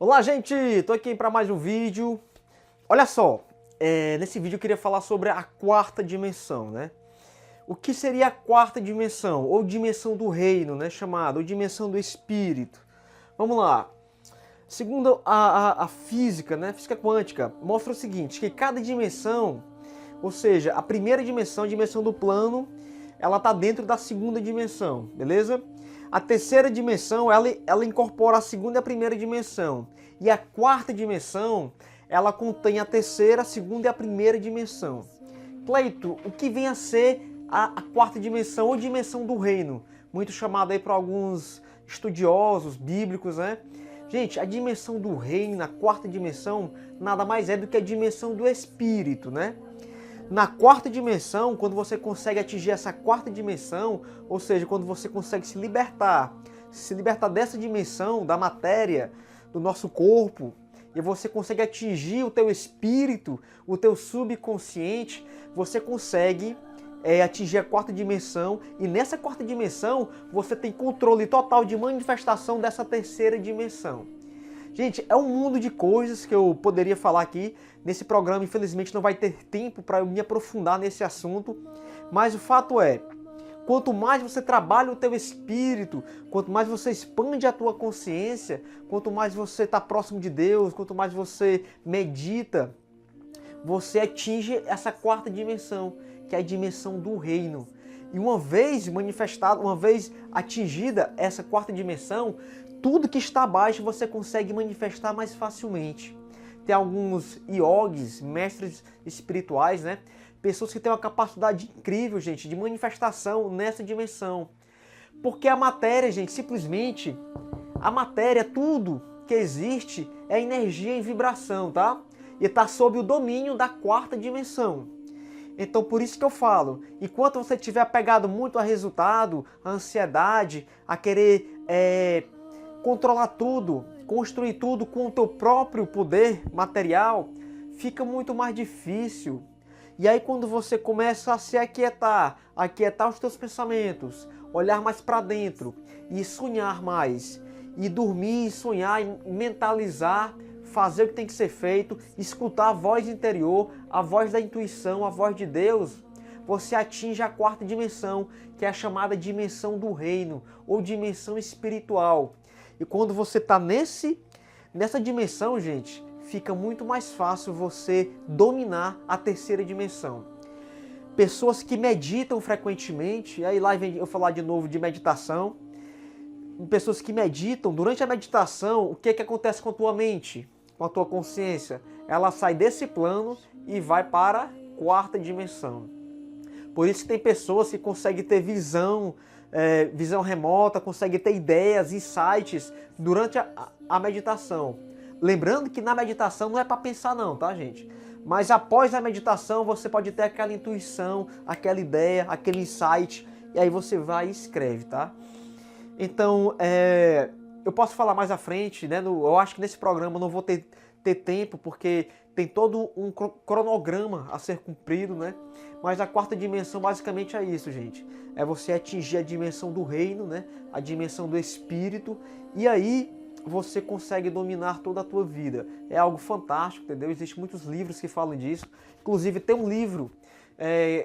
Olá, gente! Tô aqui para mais um vídeo. Olha só, nesse vídeo eu queria falar sobre a quarta dimensão, né? O que seria a quarta dimensão? Ou dimensão do reino, né? Chamada, ou dimensão do espírito. Vamos lá. Segundo a física, né? Física quântica, mostra o seguinte, que cada dimensão, ou seja, a primeira dimensão, a dimensão do plano, ela está dentro da segunda dimensão, beleza? A terceira dimensão, ela incorpora a segunda e a primeira dimensão. E a quarta dimensão, ela contém a terceira, a segunda e a primeira dimensão. Cleito, o que vem a ser a quarta dimensão ou dimensão do reino? Muito chamada aí por alguns estudiosos bíblicos, né? Gente, a dimensão do reino, a quarta dimensão, nada mais é do que a dimensão do espírito, né? Na quarta dimensão, quando você consegue atingir essa quarta dimensão, ou seja, quando você consegue se libertar dessa dimensão, da matéria, do nosso corpo, e você consegue atingir o teu espírito, o teu subconsciente, você consegue atingir a quarta dimensão, e nessa quarta dimensão você tem controle total de manifestação dessa terceira dimensão. Gente, é um mundo de coisas que eu poderia falar aqui. Nesse programa, infelizmente, não vai ter tempo para eu me aprofundar nesse assunto. Mas o fato é, quanto mais você trabalha o teu espírito, quanto mais você expande a tua consciência, quanto mais você está próximo de Deus, quanto mais você medita, você atinge essa quarta dimensão, que é a dimensão do reino. E uma vez manifestada, uma vez atingida essa quarta dimensão, tudo que está abaixo você consegue manifestar mais facilmente. Tem alguns yogis, mestres espirituais, né? Pessoas que têm uma capacidade incrível, gente, de manifestação nessa dimensão. Porque a matéria, gente, simplesmente, a matéria, tudo que existe é energia em vibração, tá? E está sob o domínio da quarta dimensão. Então por isso que eu falo, enquanto você estiver apegado muito a resultado, a ansiedade, a querer controlar tudo, construir tudo com o teu próprio poder material, fica muito mais difícil. E aí quando você começa a se aquietar os teus pensamentos, olhar mais para dentro e sonhar mais, e dormir, sonhar, e mentalizar, fazer o que tem que ser feito, escutar a voz interior, a voz da intuição, a voz de Deus, você atinge a quarta dimensão, que é a chamada dimensão do reino, ou dimensão espiritual. E quando você está nessa dimensão, gente, fica muito mais fácil você dominar a terceira dimensão. Pessoas que meditam frequentemente, e aí lá vem eu falar de novo de meditação, pessoas que meditam, durante a meditação, o que acontece com a tua mente, com a tua consciência? Ela sai desse plano e vai para a quarta dimensão. Por isso que tem pessoas que conseguem ter visão remota, conseguem ter ideias, insights durante a meditação. Lembrando que na meditação não é para pensar não, tá, gente? Mas após a meditação você pode ter aquela intuição, aquela ideia, aquele insight, e aí você vai e escreve, tá? Então, eu posso falar mais à frente, né? Eu acho que nesse programa eu não vou ter tempo, porque tem todo um cronograma a ser cumprido, né? Mas a quarta dimensão basicamente é isso, gente. É você atingir a dimensão do reino, né? A dimensão do espírito, e aí você consegue dominar toda a tua vida. É algo fantástico, entendeu? Existem muitos livros que falam disso. Inclusive tem um livro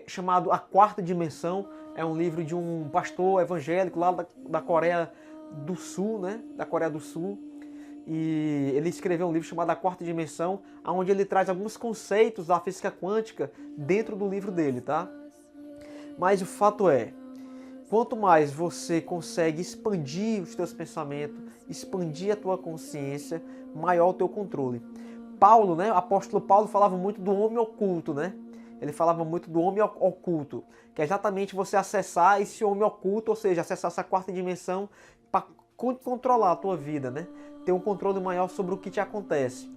chamado A Quarta Dimensão. É um livro de um pastor evangélico lá da Coreia do Sul, né? Da Coreia do Sul. E ele escreveu um livro chamado A Quarta Dimensão, onde ele traz alguns conceitos da física quântica dentro do livro dele, tá? Mas o fato é, quanto mais você consegue expandir os teus pensamentos, expandir a tua consciência, maior o teu controle. Paulo, né? O apóstolo Paulo falava muito do homem oculto, né? Ele falava muito do homem oculto, que é exatamente você acessar esse homem oculto, ou seja, acessar essa quarta dimensão para controlar a tua vida, né? Ter um controle maior sobre o que te acontece.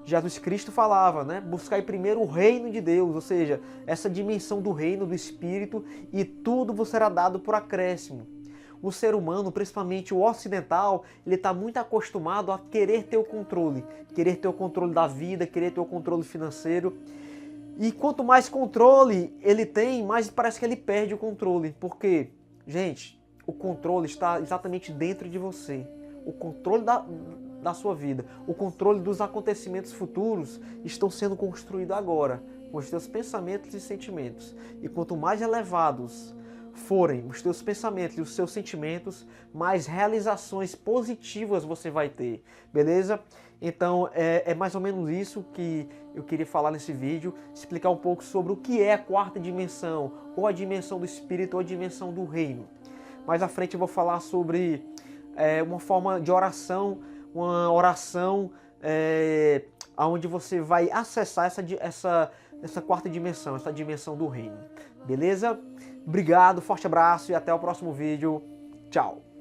Jesus Cristo falava, né? Buscar primeiro o reino de Deus, ou seja, essa dimensão do reino, do Espírito, e tudo vos será dado por acréscimo. O ser humano, principalmente o ocidental, ele está muito acostumado a querer ter o controle da vida, querer ter o controle financeiro. E quanto mais controle ele tem, mais parece que ele perde o controle. Porque, gente, o controle está exatamente dentro de você. O controle da sua vida. O controle dos acontecimentos futuros estão sendo construídos agora, com os teus pensamentos e sentimentos. E quanto mais elevados forem os teus pensamentos e os seus sentimentos, mais realizações positivas você vai ter, beleza? Então é mais ou menos isso que eu queria falar nesse vídeo, explicar um pouco sobre o que é a quarta dimensão, ou a dimensão do espírito, ou a dimensão do reino. Mais à frente eu vou falar sobre uma forma de oração, uma oração onde você vai acessar essa quarta dimensão, essa dimensão do reino. Beleza? Obrigado, forte abraço e até o próximo vídeo. Tchau!